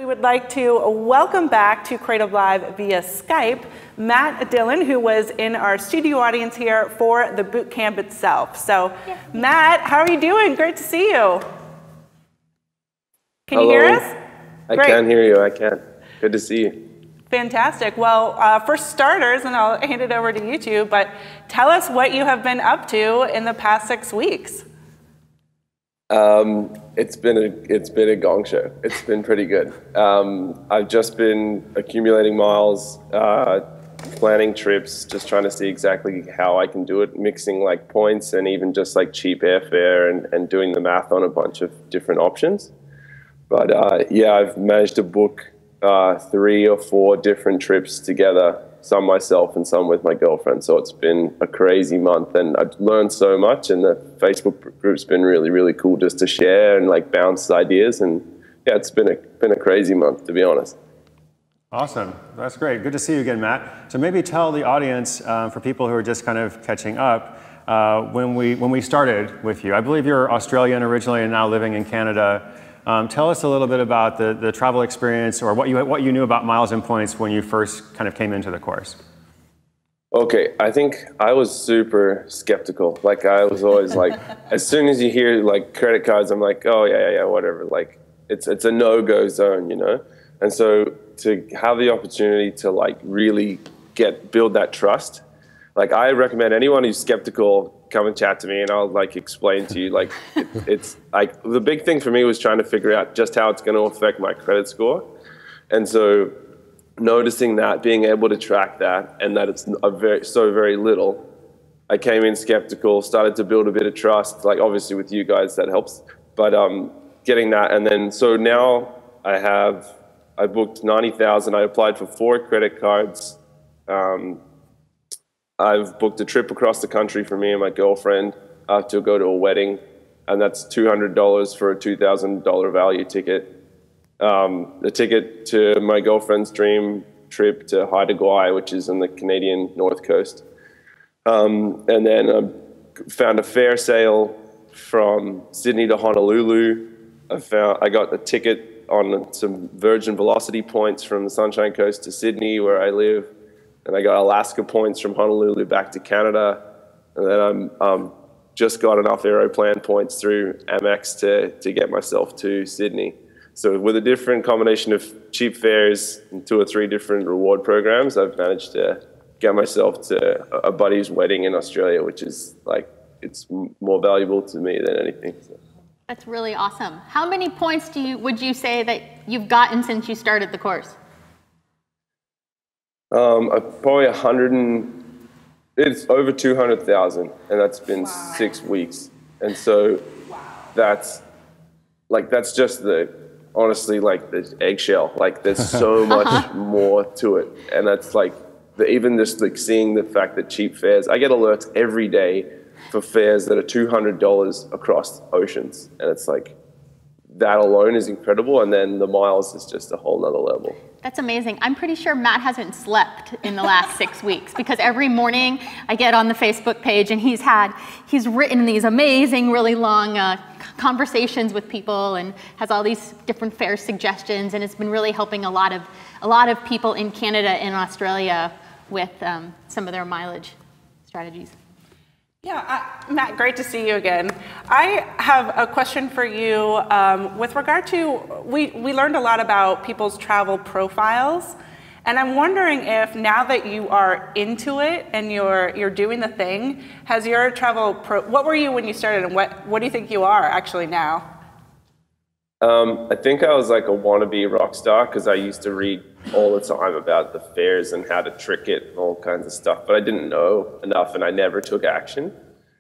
We would like to welcome back to CreativeLive via Skype Matt Dillon, who was in our studio audience here for the boot camp itself. So, Matt, how are you doing? Great to see you. Can you hear us? I can hear you. I can. Good to see you. Fantastic. Well, for starters, and I'll hand it over to you two, but tell us what you have been up to in the past 6 weeks. It's been a gong show. It's been pretty good. I've just been accumulating miles, planning trips, just trying to see exactly how I can do it, mixing like points and even just like cheap airfare and doing the math on a bunch of different options. But yeah, I've managed to book 3 or 4 different trips together, some myself and some with my girlfriend. So it's been a crazy month, and I've learned so much, and the Facebook group's been really, really cool just to share and like bounce ideas. And yeah, it's been a crazy month, to be honest. Awesome. That's great. Good to see you again, Matt. So maybe tell the audience, for people who are just kind of catching up, when we started with you. I believe you're Australian originally and now living in Canada. Tell us a little bit about the travel experience, or what you knew about miles and points when you first kind of came into the course. Okay, I think I was super skeptical. Like I was always like, as soon as you hear like credit cards, I'm like, oh yeah, whatever. Like it's a no-go zone, you know? And so to have the opportunity to like really build that trust, like I recommend anyone who's skeptical, come and chat to me and I'll like explain to you, like it's like the big thing for me was trying to figure out just how it's going to affect my credit score. And so noticing that, being able to track that, and that it's very little, I came in skeptical, started to build a bit of trust, like obviously with you guys that helps, but getting that. And then so now I booked 90,000. I applied for 4 credit cards. I've booked a trip across the country for me and my girlfriend to go to a wedding, and that's $200 for a $2,000 value ticket. The ticket to my girlfriend's dream trip to Haida Gwaii, which is on the Canadian North Coast. And then found a fare sale from Sydney to Honolulu. I got a ticket on some Virgin Velocity points from the Sunshine Coast to Sydney, where I live. And I got Alaska points from Honolulu back to Canada. And then I'm just got enough Aeroplan points through Amex to get myself to Sydney. So with a different combination of cheap fares and 2 or 3 different reward programs, I've managed to get myself to a buddy's wedding in Australia, which is like, it's more valuable to me than anything. So. That's really awesome. How many points would you say that you've gotten since you started the course? Probably it's over 200,000, and that's been 6 weeks. And so that's just honestly, like the eggshell. Like there's so much more to it. And that's like, even just like seeing the fact that cheap fares, I get alerts every day for fares that are $200 across oceans. And it's like, that alone is incredible. And then the miles is just a whole nother level. That's amazing. I'm pretty sure Matt hasn't slept in the last 6 weeks, because every morning I get on the Facebook page and he's written these amazing, really long conversations with people and has all these different fare suggestions, and it's been really helping a lot of people in Canada and Australia with some of their mileage strategies. Yeah, Matt, great to see you again. I have a question for you with regard to, we learned a lot about people's travel profiles, and I'm wondering if now that you are into it and you're doing the thing, has your what were you when you started, and what do you think you are actually now? I think I was like a wannabe rock star, because I used to read all the time about the fares and how to trick it and all kinds of stuff, but I didn't know enough and I never took action.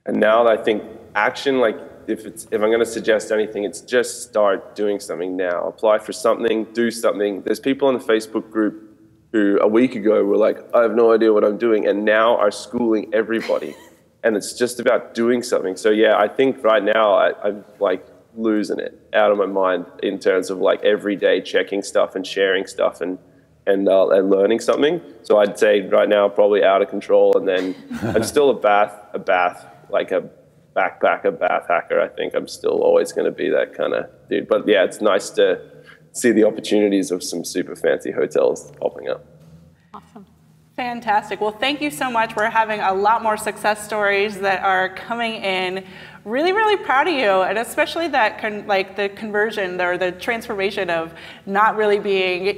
And now I think action, like if I'm going to suggest anything, it's just start doing something now. Apply for something, do something. There's people in the Facebook group who a week ago were like, I have no idea what I'm doing, and now are schooling everybody. And it's just about doing something. So yeah, I think right now I'm like losing it out of my mind in terms of like every day checking stuff and sharing stuff and learning something. So I'd say right now probably out of control, and then I'm still a bath hacker. I think I'm still always going to be that kind of dude. But yeah, it's nice to see the opportunities of some super fancy hotels popping up. Awesome. Fantastic. Well, thank you so much. We're having a lot more success stories that are coming in. Really, really proud of you, and especially that the conversion or the transformation of not really being,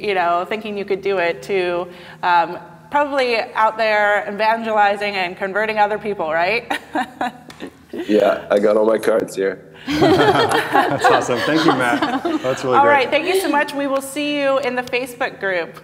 thinking you could do it to probably out there evangelizing and converting other people, right? Yeah, I got all my cards here. That's awesome. Thank you, Matt. That's really great. All right, thank you so much. We will see you in the Facebook group.